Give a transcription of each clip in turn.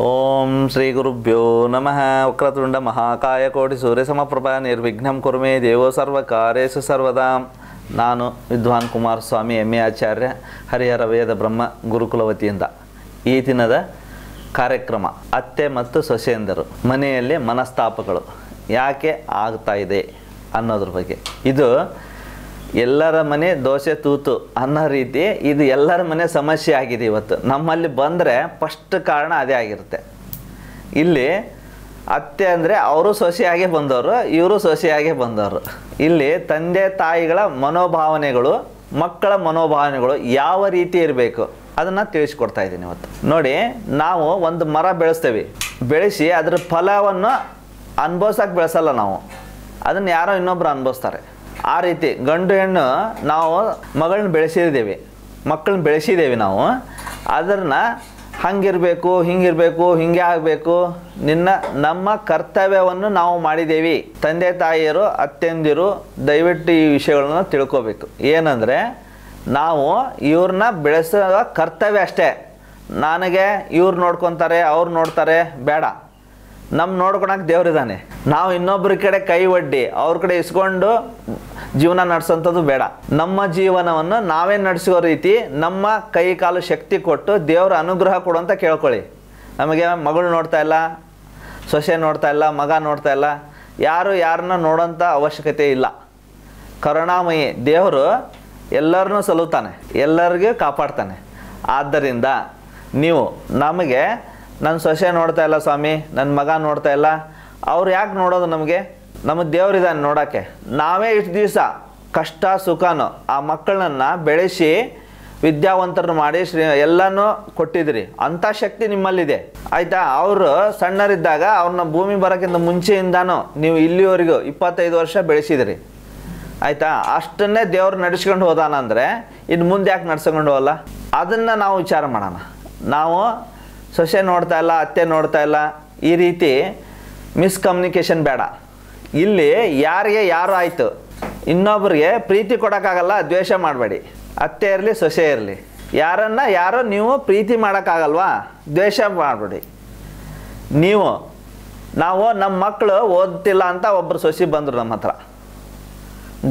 ಓಂ ಶ್ರೀ ಗುರುಭ್ಯೋ ನಮಃ. ವಕ್ರತುಂಡ ಮಹಾಕಾಯ ಕೋಟಿ ಸೂರ್ಯಸಮಪ್ರಭಾ ನಿರ್ವಿಘ್ನಂ ಕುರುಮೇ ದೇವೋ ಸರ್ವಕಾರ್ಯೇಷು ಸರ್ವದಾ. ನಾನು ವಿದ್ವಾನ್ ಕುಮಾರಸ್ವಾಮಿ ಎಂ.ಎ. ಆಚಾರ್ಯ, ಹರಿಹರ ವೇದ ಬ್ರಹ್ಮ ಗುರುಕುಲ ವತಿಯಿಂದ ಈ ದಿನದ ಕಾರ್ಯಕ್ರಮ ಅತ್ತೆ ಮತ್ತು ಸೊಸೆಯಂದರು ಮನೆಯಲ್ಲಿ ಮನಸ್ತಾಪಗಳು ಯಾಕೆ ಆಗ್ತಾ ಇದೆ ಅನ್ನೋದ್ರ ಬಗ್ಗೆ. ಇದು ಎಲ್ಲರ ಮನೆ ದೋಸೆ ತೂತು ಅನ್ನೋ ರೀತಿ ಇದು ಎಲ್ಲರ ಮನೆ ಸಮಸ್ಯೆ ಆಗಿದೆ. ಇವತ್ತು ನಮ್ಮಲ್ಲಿ ಬಂದರೆ ಫಸ್ಟ್ ಕಾರಣ ಅದೇ ಆಗಿರುತ್ತೆ. ಇಲ್ಲಿ ಅತ್ತೆ ಅಂದರೆ ಅವರು ಸೊಸೆಯಾಗೆ ಬಂದವರು, ಇವರು ಸೊಸೆಯಾಗೆ ಬಂದವರು. ಇಲ್ಲಿ ತಂದೆ ತಾಯಿಗಳ ಮನೋಭಾವನೆಗಳು, ಮಕ್ಕಳ ಮನೋಭಾವನೆಗಳು ಯಾವ ರೀತಿ ಇರಬೇಕು ಅದನ್ನು ತಿಳಿಸ್ಕೊಡ್ತಾ ಇದ್ದೀನಿ ಇವತ್ತು. ನೋಡಿ, ನಾವು ಒಂದು ಮರ ಬೆಳೆಸ್ತೇವೆ, ಬೆಳೆಸಿ ಅದರ ಫಲವನ್ನು ಅನುಭವಿಸೋಕೆ ಬೆಳೆಸಲ್ಲ ನಾವು, ಅದನ್ನು ಯಾರೋ ಇನ್ನೊಬ್ರು ಅನುಭವಿಸ್ತಾರೆ. ಆ ರೀತಿ ಗಂಡು ಹೆಣ್ಣು ನಾವು ಮಗಳನ್ನ ಬೆಳೆಸಿದ್ದೇವೆ, ಮಕ್ಕಳನ್ನ ಬೆಳೆಸಿದ್ದೇವೆ ನಾವು. ಅದನ್ನು ಹಂಗಿರಬೇಕು, ಹಿಂಗಿರಬೇಕು, ಹಿಂಗೆ ಆಗಬೇಕು, ನಮ್ಮ ಕರ್ತವ್ಯವನ್ನು ನಾವು ಮಾಡಿದ್ದೇವೆ. ತಂದೆ ತಾಯಿಯರು, ಅತ್ತೆಂದಿರು ದಯವಿಟ್ಟು ಈ ವಿಷಯಗಳನ್ನ ತಿಳ್ಕೋಬೇಕು. ಏನಂದರೆ, ನಾವು ಇವ್ರನ್ನ ಬೆಳೆಸೋ ಕರ್ತವ್ಯ ಅಷ್ಟೇ. ನನಗೆ ಇವ್ರು ನೋಡ್ಕೊತಾರೆ, ಅವ್ರು ನೋಡ್ತಾರೆ ಬೇಡ. ನಮ್ಮ ನೋಡ್ಕೊಳಕ್ಕೆ ದೇವ್ರಿದ್ದಾನೆ. ನಾವು ಇನ್ನೊಬ್ಬರ ಕಡೆ ಕೈ ಒಡ್ಡಿ ಅವ್ರ ಕಡೆ ಇಸ್ಕೊಂಡು ಜೀವನ ನಡೆಸೋಂಥದ್ದು ಬೇಡ. ನಮ್ಮ ಜೀವನವನ್ನು ನಾವೇ ನಡೆಸೋ ರೀತಿ ನಮ್ಮ ಕೈ ಕಾಲು ಶಕ್ತಿ ಕೊಟ್ಟು ದೇವರ ಅನುಗ್ರಹ ಕೊಡು ಅಂತ ಕೇಳ್ಕೊಳ್ಳಿ. ನಮಗೆ ಮಗಳು ನೋಡ್ತಾ ಇಲ್ಲ, ಸೊಸೆ ನೋಡ್ತಾ ಇಲ್ಲ, ಮಗ ನೋಡ್ತಾ ಇಲ್ಲ, ಯಾರನ್ನ ನೋಡೋಂಥ ಅವಶ್ಯಕತೆ ಇಲ್ಲ. ಕರುಣಾಮಯಿ ದೇವರು ಎಲ್ಲರನ್ನೂ ಸಲುತ್ತಾನೆ, ಎಲ್ಲರಿಗೂ ಕಾಪಾಡ್ತಾನೆ. ಆದ್ದರಿಂದ ನೀವು ನಮಗೆ ನನ್ನ ಸೊಸೆ ನೋಡ್ತಾ ಇಲ್ಲ ಸ್ವಾಮಿ, ನನ್ನ ಮಗ ನೋಡ್ತಾ ಇಲ್ಲ, ಅವ್ರು ಯಾಕೆ ನೋಡೋದು? ನಮ್ಮ ದೇವರಿದ್ದಾನೆ ನೋಡೋಕ್ಕೆ. ನಾವೇ ಇಷ್ಟು ದಿವಸ ಕಷ್ಟ ಸುಖನೋ ಆ ಮಕ್ಕಳನ್ನ ಬೆಳೆಸಿ ವಿದ್ಯಾವಂತರನ್ನು ಮಾಡಿ ಎಲ್ಲನೂ ಕೊಟ್ಟಿದ್ರಿ. ಅಂಥ ಶಕ್ತಿ ನಿಮ್ಮಲ್ಲಿದೆ, ಆಯಿತಾ? ಅವರು ಸಣ್ಣರಿದ್ದಾಗ ಅವ್ರನ್ನ ಭೂಮಿ ಬರೋಕ್ಕಿಂತ ಮುಂಚೆಯಿಂದಾನು ನೀವು ಇಲ್ಲಿವರೆಗೂ 25 ವರ್ಷ ಬೆಳೆಸಿದ್ರಿ, ಆಯಿತಾ? ಅಷ್ಟನ್ನೇ ದೇವ್ರು ನಡೆಸ್ಕೊಂಡು ಹೋದಾನಂದರೆ ಇನ್ನು ಮುಂದೆ ಯಾಕೆ ನಡ್ಸ್ಕೊಂಡು ಹೋಗಲ್ಲ? ಅದನ್ನು ನಾವು ವಿಚಾರ ಮಾಡೋಣ. ನಾವು ಸೊಸೆ ನೋಡ್ತಾ ಇಲ್ಲ, ಅತ್ತೆ ನೋಡ್ತಾ ಇಲ್ಲ, ಈ ರೀತಿ ಮಿಸ್ಕಮ್ಯುನಿಕೇಷನ್ ಬೇಡ. ಇಲ್ಲಿ ಯಾರಿಗೆ ಯಾರು ಆಯಿತು, ಇನ್ನೊಬ್ರಿಗೆ ಪ್ರೀತಿ ಕೊಡೋಕ್ಕಾಗಲ್ಲ, ದ್ವೇಷ ಮಾಡಬೇಡಿ. ಅತ್ತೆ ಇರಲಿ, ಸೊಸೆ ಇರಲಿ, ಯಾರೋ ನೀವು ಪ್ರೀತಿ ಮಾಡೋಕ್ಕಾಗಲ್ವಾ, ದ್ವೇಷ ಮಾಡಬೇಡಿ. ನಮ್ಮ ಮಕ್ಕಳು ಓದ್ತಿಲ್ಲ ಅಂತ ಒಬ್ಬರು ಸೊಸೆ ಬಂದರು ನಮ್ಮ ಹತ್ರ.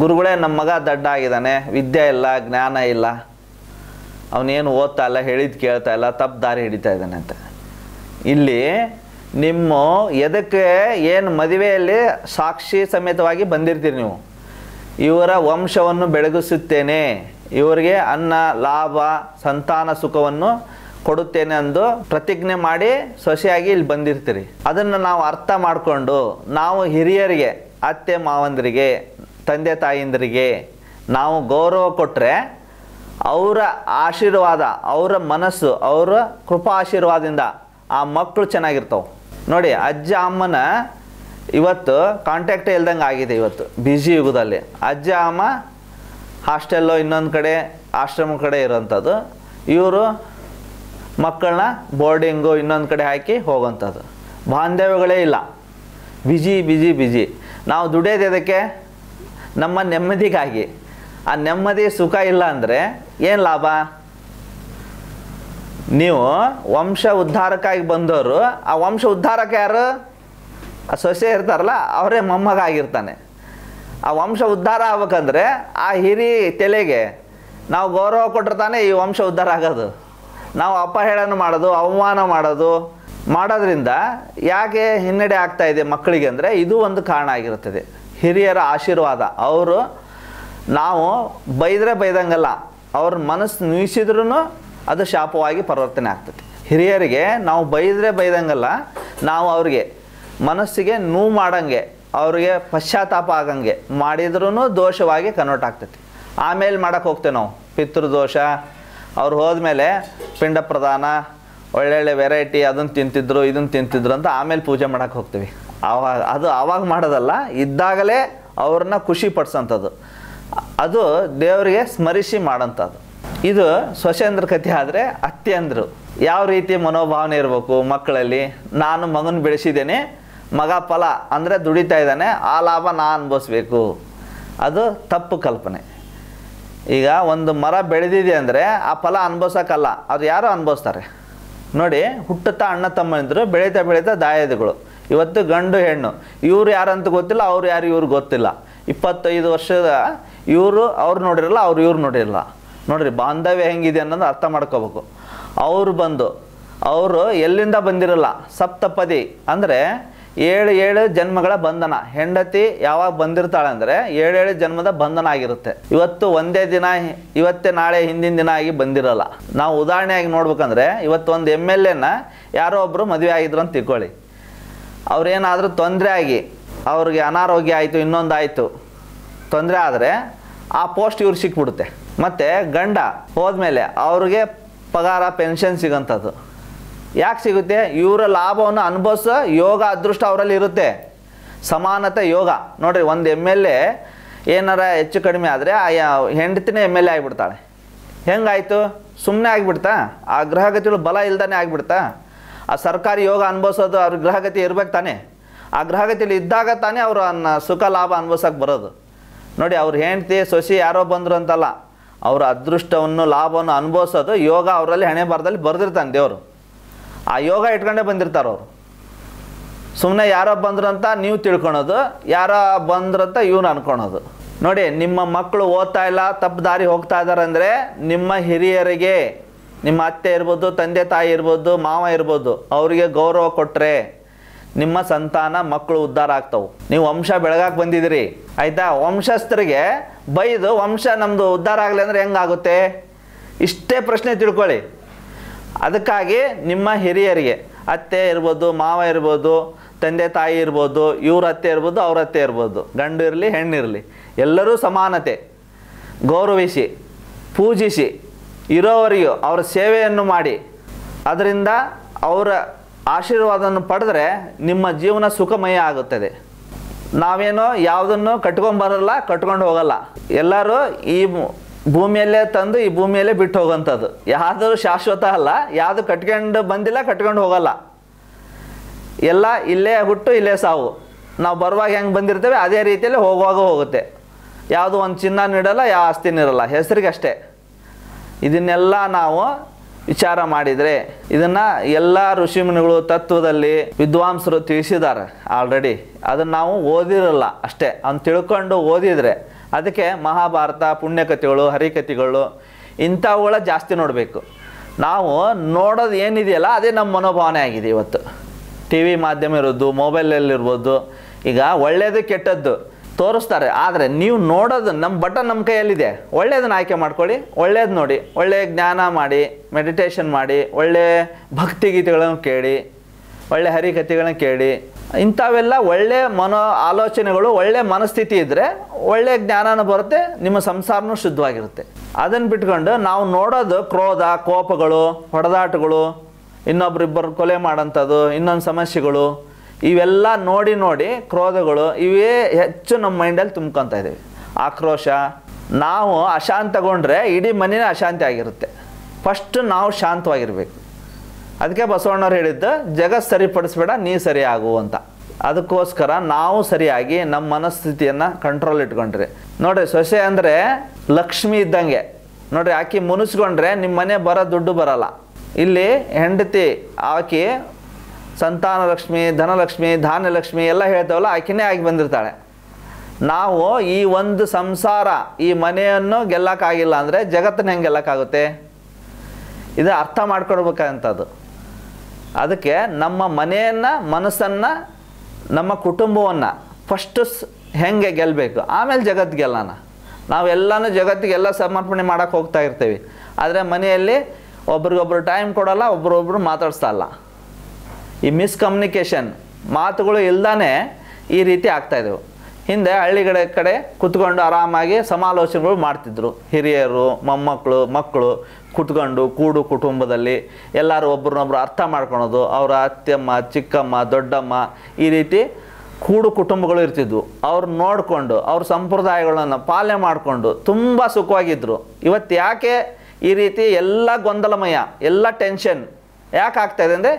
ಗುರುಗಳೇ, ನಮ್ಮ ಮಗ ದಡ್ಡ ಆಗಿದ್ದಾನೆ, ವಿದ್ಯೆ ಇಲ್ಲ, ಜ್ಞಾನ ಇಲ್ಲ, ಅವನೇನು ಓದ್ತಾ ಇಲ್ಲ, ಹೇಳಿದ್ದು ಕೇಳ್ತಾ ಇಲ್ಲ, ತಪ್ಪು ದಾರಿ ಹಿಡಿತಾ ಇದ್ದಾನೆ ಅಂತ. ಇಲ್ಲಿ ನಿಮ್ಮ ಎದಕ್ಕೆ ಏನು ಮದುವೆಯಲ್ಲಿ ಸಾಕ್ಷಿ ಸಮೇತವಾಗಿ ಬಂದಿರ್ತೀರಿ ನೀವು. ಇವರ ವಂಶವನ್ನು ಬೆಳಗಿಸುತ್ತೇನೆ, ಇವರಿಗೆ ಅನ್ನ ಲಾಭ ಸಂತಾನ ಸುಖವನ್ನು ಕೊಡುತ್ತೇನೆ ಎಂದು ಪ್ರತಿಜ್ಞೆ ಮಾಡಿ ಸೊಸೆಯಾಗಿ ಇಲ್ಲಿ ಬಂದಿರ್ತೀರಿ. ಅದನ್ನು ನಾವು ಅರ್ಥ ಮಾಡಿಕೊಂಡು ನಾವು ಹಿರಿಯರಿಗೆ, ಅತ್ತೆ ಮಾವಂದರಿಗೆ, ತಂದೆ ತಾಯಿಂದರಿಗೆ ನಾವು ಗೌರವ ಕೊಟ್ಟರೆ ಅವರ ಆಶೀರ್ವಾದ, ಅವರ ಮನಸ್ಸು, ಅವರ ಕೃಪಾ ಆಶೀರ್ವಾದದಿಂದ ಆ ಮಕ್ಕಳು ಚೆನ್ನಾಗಿರ್ತಾವೆ. ನೋಡಿ, ಅಜ್ಜ ಅಮ್ಮನ ಇವತ್ತು ಕಾಂಟ್ಯಾಕ್ಟೇ ಇಲ್ದಂಗೆ ಆಗಿದೆ. ಇವತ್ತು ಬ್ಯುಸಿ ಯುಗದಲ್ಲಿ ಅಜ್ಜ ಅಮ್ಮ ಹಾಸ್ಟೆಲ್ಲೋ ಇನ್ನೊಂದು ಕಡೆ ಆಶ್ರಮ ಕಡೆ ಇರೋವಂಥದ್ದು, ಇವರು ಮಕ್ಕಳನ್ನ ಬೋರ್ಡಿಂಗು ಇನ್ನೊಂದು ಕಡೆ ಹಾಕಿ ಹೋಗೋವಂಥದ್ದು. ಬಾಂಧವ್ಯಗಳೇ ಇಲ್ಲ, ಬಿಜಿ. ನಾವು ದುಡಿಯೋದು ಎದಕ್ಕೆ? ನಮ್ಮ ನೆಮ್ಮದಿಗಾಗಿ. ಆ ನೆಮ್ಮದಿ ಸುಖ ಇಲ್ಲ ಅಂದರೆ ಏನು ಲಾಭ? ನೀವು ವಂಶ ಉದ್ಧಾರಕ್ಕಾಗಿ ಬಂದವರು, ಆ ವಂಶ ಉದ್ಧಾರಕ್ಕೆ ಯಾರು? ಆ ಸೊಸೆ ಇರ್ತಾರಲ್ಲ, ಅವರೇ ಮೊಮ್ಮಗ ಆಗಿರ್ತಾನೆ. ಆ ವಂಶ ಉದ್ಧಾರ ಆಗ್ಬೇಕಂದ್ರೆ ಆ ಹಿರಿ ತಲೆಗೆ ನಾವು ಗೌರವ ಕೊಟ್ಟಿರ್ತಾನೆ ಈ ವಂಶ ಉದ್ಧಾರ ಆಗೋದು. ನಾವು ಅಪಹೇಳನ ಮಾಡೋದು, ಅವಮಾನ ಮಾಡೋದ್ರಿಂದ ಯಾಕೆ ಹಿನ್ನಡೆ ಆಗ್ತಾ ಇದೆ ಮಕ್ಕಳಿಗೆ ಅಂದರೆ ಇದು ಒಂದು ಕಾರಣ ಆಗಿರುತ್ತದೆ. ಹಿರಿಯರ ಆಶೀರ್ವಾದ. ನಾವು ಬೈದಂಗಲ್ಲ, ಅವ್ರ ಮನಸ್ಸು ನೀಸಿದ್ರೂ ಅದು ಶಾಪವಾಗಿ ಪರಿವರ್ತನೆ ಆಗ್ತದೆ. ಹಿರಿಯರಿಗೆ ನಾವು ಬೈದಂಗಲ್ಲ, ನಾವು ಅವ್ರಿಗೆ ಮನಸ್ಸಿಗೆ ನೋವು ಮಾಡಂಗೆ, ಅವ್ರಿಗೆ ಪಶ್ಚಾತ್ತಾಪ ಆಗಂಗೆ ಮಾಡಿದ್ರೂ ದೋಷವಾಗಿ ಕನ್ವರ್ಟ್ ಆಗ್ತೈತಿ. ಆಮೇಲೆ ಮಾಡೋಕ್ಕೆ ಹೋಗ್ತೇವೆ ನಾವು ಪಿತೃದೋಷ. ಅವ್ರು ಹೋದ್ಮೇಲೆ ಪಿಂಡ ಪ್ರದಾನ, ಒಳ್ಳೊಳ್ಳೆ ವೆರೈಟಿ, ಅದನ್ನು ತಿಂತಿದ್ರು ಇದನ್ನು ತಿಂತಿದ್ರು ಅಂತ ಆಮೇಲೆ ಪೂಜೆ ಮಾಡೋಕ್ಕೆ ಹೋಗ್ತೀವಿ. ಆವಾಗ ಮಾಡೋದಲ್ಲ, ಇದ್ದಾಗಲೇ ಅವ್ರನ್ನ ಖುಷಿ ಪಡಿಸೋಂಥದ್ದು, ಅದು ದೇವರಿಗೆ ಸ್ಮರಿಸಿ ಮಾಡೋಂಥದ್ದು. ಇದು ಸೊಸೆಂದ್ರ ಕಥೆ. ಆದರೆ ಅತ್ತೆಂದರು ಯಾವ ರೀತಿ ಮನೋಭಾವನೆ ಇರಬೇಕು ಮಕ್ಕಳಲ್ಲಿ? ನಾನು ಮಗನ ಬೆಳೆಸಿದ್ದೇನೆ, ಮಗ ಫಲ ಅಂದರೆ ದುಡಿತಾ ಇದ್ದಾನೆ, ಆ ಲಾಭ ನಾನು ಅನುಭವಿಸ್ಬೇಕು, ಅದು ತಪ್ಪು ಕಲ್ಪನೆ. ಈಗ ಒಂದು ಮರ ಬೆಳೆದಿದೆ ಅಂದರೆ ಆ ಫಲ ಅನುಭವಿಸೋಕ್ಕಲ್ಲ, ಅದು ಯಾರೋ ಅನುಭವಿಸ್ತಾರೆ. ನೋಡಿ, ಹುಟ್ಟುತ್ತಾ ಅಣ್ಣ ತಮ್ಮಂದಿರು, ಬೆಳೀತಾ ಬೆಳೀತಾ ದಾಯಾದಿಗಳು. ಇವತ್ತು ಗಂಡು ಹೆಣ್ಣು ಇವ್ರು ಯಾರಂತ ಗೊತ್ತಿಲ್ಲ, ಅವ್ರು ಯಾರು ಇವ್ರು ಗೊತ್ತಿಲ್ಲ. 25 ವರ್ಷದ ಅವ್ರು ನೋಡಿರಲ್ಲ, ಇವ್ರು ನೋಡಿರಲ್ಲ. ನೋಡ್ರಿ ಬಾಂಧವ್ಯ ಹೆಂಗಿದೆ ಅನ್ನೋದು ಅರ್ಥ ಮಾಡ್ಕೋಬೇಕು. ಅವರು ಎಲ್ಲಿಂದ ಬಂದಿರಲ್ಲ, ಸಪ್ತಪದಿ ಅಂದರೆ 7 ಜನ್ಮಗಳ ಬಂಧನ. ಹೆಂಡತಿ ಯಾವಾಗ ಬಂದಿರ್ತಾಳೆ ಅಂದರೆ 7 ಜನ್ಮದ ಬಂಧನ ಆಗಿರುತ್ತೆ. ಇವತ್ತು ಒಂದೇ ದಿನ, ಇವತ್ತೇ ನಾಳೆ ಹಿಂದಿನ ದಿನ ಆಗಿ ಬಂದಿರಲ್ಲ. ನಾವು ಉದಾಹರಣೆಯಾಗಿ ನೋಡ್ಬೇಕಂದ್ರೆ, ಇವತ್ತು ಒಂದು MLAನ ಯಾರೋ ಒಬ್ಬರು ಮದುವೆ ಆಗಿದ್ರು ಅಂತ ತಿಳ್ಕೊಳ್ಳಿ. ಅವ್ರೇನಾದರೂ ತೊಂದರೆ ಆಗಿ ಅವ್ರಿಗೆ ಅನಾರೋಗ್ಯ ಆಯಿತು, ಇನ್ನೊಂದು ಆಯಿತು, ತೊಂದರೆ ಆದರೆ ಆ ಪೋಸ್ಟ್ ಇವ್ರು ಸಿಕ್ಬಿಡುತ್ತೆ. ಮತ್ತು ಗಂಡ ಹೋದ್ಮೇಲೆ ಅವ್ರಿಗೆ ಪಗಾರ ಪೆನ್ಷನ್ ಸಿಗೋಂಥದ್ದು ಯಾಕೆ ಸಿಗುತ್ತೆ? ಇವರ ಲಾಭವನ್ನು ಅನುಭವಿಸೋ ಯೋಗ ಅದೃಷ್ಟ ಅವರಲ್ಲಿ ಇರುತ್ತೆ. ಸಮಾನತೆ ಯೋಗ. ನೋಡಿರಿ, ಒಂದು MLA ಏನಾರ ಹೆಚ್ಚು ಕಡಿಮೆ ಆದರೆ ಆ ಹೆಂಡತಿನೇ MLA ಆಗಿಬಿಡ್ತಾಳೆ. ಹೆಂಗಾಯಿತು? ಸುಮ್ಮನೆ ಆಗಿಬಿಡ್ತಾ? ಆ ಗ್ರಹಗತಿಗಳು ಬಲ ಇಲ್ದಾನೆ ಆಗಿಬಿಡ್ತಾ? ಆ ಸರ್ಕಾರಿ ಯೋಗ ಅನುಭವಿಸೋದು ಅವ್ರ ಗ್ರಹಗತಿ ಇರ್ಬೇಕು ತಾನೆ. ಆ ಗ್ರಹಗತಿಯಲ್ಲಿ ಇದ್ದಾಗ ತಾನೇ ಅವರು ಸುಖ ಲಾಭ ಅನುಭವಿಸೋಕೆ ಬರೋದು. ನೋಡಿ, ಅವ್ರ ಹೆಂಡತಿ ಸೊಸಿ ಯಾರೋ ಬಂದರು ಅಂತಲ್ಲ, ಅವರ ಅದೃಷ್ಟವನ್ನು ಲಾಭವನ್ನು ಅನುಭವಿಸೋದು ಯೋಗ ಅವರಲ್ಲಿ ಹಣೆ ಬರದಲ್ಲಿ ಬರೆದಿರ್ತಾನೆ ದೇವರು. ಆ ಯೋಗ ಇಟ್ಕೊಂಡೇ ಬಂದಿರ್ತಾರೆ ಅವರು. ಸುಮ್ಮನೆ ಯಾರೋ ಬಂದ್ರು ಅಂತ ನೀವು ತಿಳ್ಕೊಳೋದು, ಯಾರೋ ಬಂದ್ರಂತ ಇವ್ನು ಅನ್ಕೊಳೋದು. ನೋಡಿ, ನಿಮ್ಮ ಮಕ್ಕಳು ಓದ್ತಾ ಇಲ್ಲ, ತಪ್ಪು ದಾರಿ ಹೋಗ್ತಾ ಇದ್ದಾರೆ ಅಂದರೆ ನಿಮ್ಮ ಹಿರಿಯರಿಗೆ, ನಿಮ್ಮ ಅತ್ತೆ ಇರ್ಬೋದು, ತಂದೆ ತಾಯಿ ಇರ್ಬೋದು, ಮಾವ ಇರ್ಬೋದು, ಅವರಿಗೆ ಗೌರವ ಕೊಟ್ಟರೆ ನಿಮ್ಮ ಸಂತಾನ ಮಕ್ಕಳು ಉದ್ಧಾರ ಆಗ್ತವೆ. ನೀವು ವಂಶ ಬೆಳಗಾಕ್ ಬಂದಿದ್ದೀರಿ ಆಯಿತಾ? ವಂಶಸ್ಥರಿಗೆ ಬೈದು ವಂಶ ನಮ್ಮದು ಉದ್ಧಾರ ಆಗಲಿ ಅಂದರೆ ಹೆಂಗಾಗುತ್ತೆ? ಇಷ್ಟೇ ಪ್ರಶ್ನೆ ತಿಳ್ಕೊಳ್ಳಿ. ಅದಕ್ಕಾಗಿ ನಿಮ್ಮ ಹಿರಿಯರಿಗೆ, ಅತ್ತೆ ಇರ್ಬೋದು, ಮಾವ ಇರ್ಬೋದು, ತಂದೆ ತಾಯಿ ಇರ್ಬೋದು, ಇವ್ರ ಅತ್ತೆ ಇರ್ಬೋದು, ಅವ್ರ ಅತ್ತೆ ಇರ್ಬೋದು, ಗಂಡು ಇರಲಿ ಹೆಣ್ಣಿರಲಿ, ಎಲ್ಲರೂ ಸಮಾನತೆ ಗೌರವಿಸಿ ಪೂಜಿಸಿ ಇರೋವರೆಗೂ ಅವರ ಸೇವೆಯನ್ನು ಮಾಡಿ ಅದರಿಂದ ಅವರ ಆಶೀರ್ವಾದವನ್ನು ಪಡೆದ್ರೆ ನಿಮ್ಮ ಜೀವನ ಸುಖಮಯ ಆಗುತ್ತದೆ. ನಾವೇನೋ ಯಾವುದನ್ನು ಕಟ್ಕೊಂಬರಲ್ಲ, ಕಟ್ಕೊಂಡು ಹೋಗಲ್ಲ. ಎಲ್ಲರೂ ಈ ಭೂಮಿಯಲ್ಲೇ ತಂದು ಈ ಭೂಮಿಯಲ್ಲೇ ಬಿಟ್ಟು ಹೋಗೋಂಥದ್ದು. ಯಾವುದೂ ಶಾಶ್ವತ ಅಲ್ಲ, ಯಾವುದು ಕಟ್ಕೊಂಡು ಬಂದಿಲ್ಲ, ಕಟ್ಕೊಂಡು ಹೋಗಲ್ಲ. ಎಲ್ಲ ಇಲ್ಲೇ ಹುಟ್ಟು ಇಲ್ಲೇ ಸಾವು. ನಾವು ಬರುವಾಗ ಹೆಂಗೆ ಬಂದಿರ್ತೇವೆ ಅದೇ ರೀತಿಯಲ್ಲಿ ಹೋಗುವಾಗ ಹೋಗುತ್ತೆ. ಯಾವುದು ಒಂದು ಚಿನ್ನ ನೀಡಲ್ಲ, ಯಾವ ಆಸ್ತಿನೂ ಇರಲ್ಲ, ಹೆಸರಿಗೆ ಅಷ್ಟೇ. ಇದನ್ನೆಲ್ಲ ನಾವು ವಿಚಾರ ಮಾಡಿದರೆ, ಇದನ್ನು ಎಲ್ಲ ಋಷಿಮುನಿಗಳು ತತ್ವದಲ್ಲಿ ವಿದ್ವಾಂಸರು ತಿಳಿಸಿದ್ದಾರೆ ಆಲ್ರೆಡಿ. ಅದನ್ನು ನಾವು ಓದಿರಲ್ಲ ಅಷ್ಟೇ, ಅವ್ನು ತಿಳ್ಕೊಂಡು ಓದಿದರೆ. ಅದಕ್ಕೆ ಮಹಾಭಾರತ, ಪುಣ್ಯಕಥೆಗಳು, ಹರಿಕಥೆಗಳು ಇಂಥವುಗಳ ಜಾಸ್ತಿ ನೋಡಬೇಕು. ನಾವು ನೋಡೋದು ಏನಿದೆಯಲ್ಲ ಅದೇ ನಮ್ಮ ಮನೋಭಾವನೆ ಆಗಿದೆ ಇವತ್ತು. TV ಮಾಧ್ಯಮ ಇರೋದು, ಮೊಬೈಲಲ್ಲಿರ್ಬೋದು. ಈಗ ಒಳ್ಳೆಯದು ಕೆಟ್ಟದ್ದು ತೋರಿಸ್ತಾರೆ, ಆದರೆ ನೀವು ನೋಡೋದು ನಮ್ಮ ಬಟನ್ ನಮ್ಮ ಕೈಯಲ್ಲಿದೆ. ಒಳ್ಳೆಯದನ್ನು ಆಯ್ಕೆ ಮಾಡ್ಕೊಳ್ಳಿ, ಒಳ್ಳೆಯದು ನೋಡಿ, ಒಳ್ಳೆಯ ಜ್ಞಾನ ಮಾಡಿ, ಮೆಡಿಟೇಷನ್ ಮಾಡಿ, ಒಳ್ಳೆಯ ಭಕ್ತಿಗೀತೆಗಳನ್ನು ಕೇಳಿ, ಒಳ್ಳೆಯ ಹರಿಕಥೆಗಳನ್ನು ಕೇಳಿ. ಇಂಥವೆಲ್ಲ ಒಳ್ಳೆಯ ಆಲೋಚನೆಗಳು, ಒಳ್ಳೆಯ ಮನಸ್ಥಿತಿ ಇದ್ದರೆ ಒಳ್ಳೆಯ ಜ್ಞಾನನೂ ಬರುತ್ತೆ, ನಿಮ್ಮ ಸಂಸಾರನೂ ಶುದ್ಧವಾಗಿರುತ್ತೆ. ಅದನ್ನು ಬಿಟ್ಕೊಂಡು ನಾವು ನೋಡೋದು ಕ್ರೋಧ, ಕೋಪಗಳು, ಹೊಡೆದಾಟಗಳು, ಇನ್ನೊಬ್ಬರಿಬ್ಬರು ಕೊಲೆ ಮಾಡೋಂಥದ್ದು, ಇನ್ನೊಂದು ಸಮಸ್ಯೆಗಳು, ಇವೆಲ್ಲ ನೋಡಿ ನೋಡಿ ಕ್ರೋಧಗಳು ಇವೇ ಹೆಚ್ಚು ನಮ್ಮ ಮೈಂಡಲ್ಲಿ ತುಂಬ್ಕೊತಾ ಇದ್ದೀವಿ. ಆಕ್ರೋಶ. ನಾವು ಅಶಾಂತಗೊಂಡ್ರೆ ಇಡೀ ಮನೆಯೇ ಅಶಾಂತಿ ಆಗಿರುತ್ತೆ. ಫಸ್ಟ್ ನಾವು ಶಾಂತವಾಗಿರಬೇಕು. ಅದಕ್ಕೆ ಬಸವಣ್ಣವ್ರು ಹೇಳಿದ್ದು, ಜಗತ್ತು ಸರಿಪಡಿಸ್ಬೇಡ, ನೀ ಸರಿ ಆಗು ಅಂತ. ಅದಕ್ಕೋಸ್ಕರ ನಾವು ಸರಿಯಾಗಿ ನಮ್ಮ ಮನಸ್ಥಿತಿಯನ್ನು ಕಂಟ್ರೋಲ್ ಇಟ್ಕೊಂಡ್ರಿ. ನೋಡಿರಿ, ಸೊಸೆ ಅಂದರೆ ಲಕ್ಷ್ಮಿ ಇದ್ದಂಗೆ. ನೋಡಿರಿ, ಆಕೆ ಮುನಿಸ್ಕೊಂಡ್ರೆ ನಿಮ್ಮ ಮನೆ ಬರೋ ದುಡ್ಡು ಬರಲ್ಲ. ಇಲ್ಲಿ ಹೆಂಡತಿ ಆಕೆ ಸಂತಾನ ಲಕ್ಷ್ಮಿ, ಧನಲಕ್ಷ್ಮಿ, ಧಾನ್ಯಲಕ್ಷ್ಮಿ ಎಲ್ಲ ಹೇಳ್ತೇವಲ್ಲ, ಆಕೆನೇ ಆಗಿ ಬಂದಿರ್ತಾಳೆ. ನಾವು ಈ ಒಂದು ಸಂಸಾರ, ಈ ಮನೆಯನ್ನು ಗೆಲ್ಲಕ್ಕಾಗಿಲ್ಲ ಅಂದರೆ ಜಗತ್ತನ್ನ ಹೆಂಗೆ ಗೆಲ್ಲಕ್ಕಾಗುತ್ತೆ? ಇದು ಅರ್ಥ ಮಾಡ್ಕೊಡ್ಬೇಕಂಥದ್ದು. ಅದಕ್ಕೆ ನಮ್ಮ ಮನೆಯನ್ನು, ಮನಸ್ಸನ್ನು, ನಮ್ಮ ಕುಟುಂಬವನ್ನು ಫಸ್ಟು ಹೆಂಗೆ ಗೆಲ್ಲಬೇಕು, ಆಮೇಲೆ ಜಗತ್ತು ಗೆಲ್ಲೋಣ. ನಾವೆಲ್ಲನೂ ಜಗತ್ತಿಗೆಲ್ಲ ಸಮರ್ಪಣೆ ಮಾಡೋಕ್ಕೆ ಹೋಗ್ತಾ ಇರ್ತೀವಿ. ಆದರೆ ಮನೆಯಲ್ಲಿ ಒಬ್ರಿಗೊಬ್ರು ಟೈಮ್ ಕೊಡೋಲ್ಲ, ಒಬ್ರೊಬ್ರು ಮಾತಾಡಿಸ್ತಾ ಇಲ್ಲ. ಈ ಮಿಸ್ಕಮ್ಯುನಿಕೇಷನ್, ಮಾತುಗಳು ಇಲ್ದಾನೆ ಈ ರೀತಿ ಆಗ್ತಾಯಿದ್ದೆವು. ಹಿಂದೆ ಹಳ್ಳಿಗಳ ಕಡೆ ಕುತ್ಕೊಂಡು ಆರಾಮಾಗಿ ಸಮಾಲೋಚನೆಗಳು ಮಾಡ್ತಿದ್ರು. ಹಿರಿಯರು, ಮೊಮ್ಮಕ್ಕಳು, ಮಕ್ಕಳು ಕುತ್ಕೊಂಡು ಕೂಡು ಕುಟುಂಬದಲ್ಲಿ ಎಲ್ಲರೂ ಒಬ್ರನ್ನೊಬ್ರು ಅರ್ಥ ಮಾಡ್ಕೊಳೋದು. ಅವರ ಅತ್ತೆಮ್ಮ, ಚಿಕ್ಕಮ್ಮ, ದೊಡ್ಡಮ್ಮ ಈ ರೀತಿ ಕೂಡು ಕುಟುಂಬಗಳು ಇರ್ತಿದ್ವು. ಅವ್ರು ನೋಡಿಕೊಂಡು ಅವ್ರ ಸಂಪ್ರದಾಯಗಳನ್ನು ಪಾಲನೆ ಮಾಡಿಕೊಂಡು ತುಂಬ ಸುಖವಾಗಿದ್ದರು. ಇವತ್ತು ಯಾಕೆ ಈ ರೀತಿ ಎಲ್ಲ ಗೊಂದಲಮಯ, ಎಲ್ಲ ಟೆನ್ಷನ್ ಯಾಕೆ ಆಗ್ತಾಯಿದೆ ಅಂದರೆ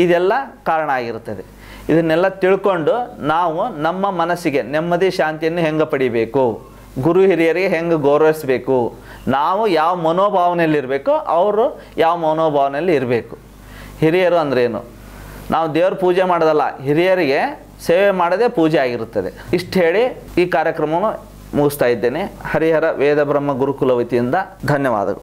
ಇದೆಲ್ಲ ಕಾರಣ ಆಗಿರುತ್ತದೆ. ಇದನ್ನೆಲ್ಲ ತಿಳ್ಕೊಂಡು ನಾವು ನಮ್ಮ ಮನಸ್ಸಿಗೆ ನೆಮ್ಮದಿ ಶಾಂತಿಯನ್ನು ಹೆಂಗೆ ಪಡಿಬೇಕು, ಗುರು ಹಿರಿಯರಿಗೆ ಹೆಂಗೆ ಗೌರವಿಸಬೇಕು, ನಾವು ಯಾವ ಮನೋಭಾವನೆಯಲ್ಲಿ ಇರಬೇಕು, ಅವರು ಯಾವ ಮನೋಭಾವನೆಯಲ್ಲಿ ಇರಬೇಕು. ಹಿರಿಯರು ಅಂದ್ರೇನು? ನಾವು ದೇವ್ರ ಪೂಜೆ ಮಾಡೋದಲ್ಲ, ಹಿರಿಯರಿಗೆ ಸೇವೆ ಮಾಡೋದೇ ಪೂಜೆ ಆಗಿರುತ್ತದೆ. ಇಷ್ಟು ಹೇಳಿ ಈ ಕಾರ್ಯಕ್ರಮವನ್ನು ಮುಗಿಸ್ತಾ ಇದ್ದೇನೆ. ಹರಿಹರ ವೇದ ಬ್ರಹ್ಮ ಗುರುಕುಲ ವತಿಯಿಂದ ಧನ್ಯವಾದಗಳು.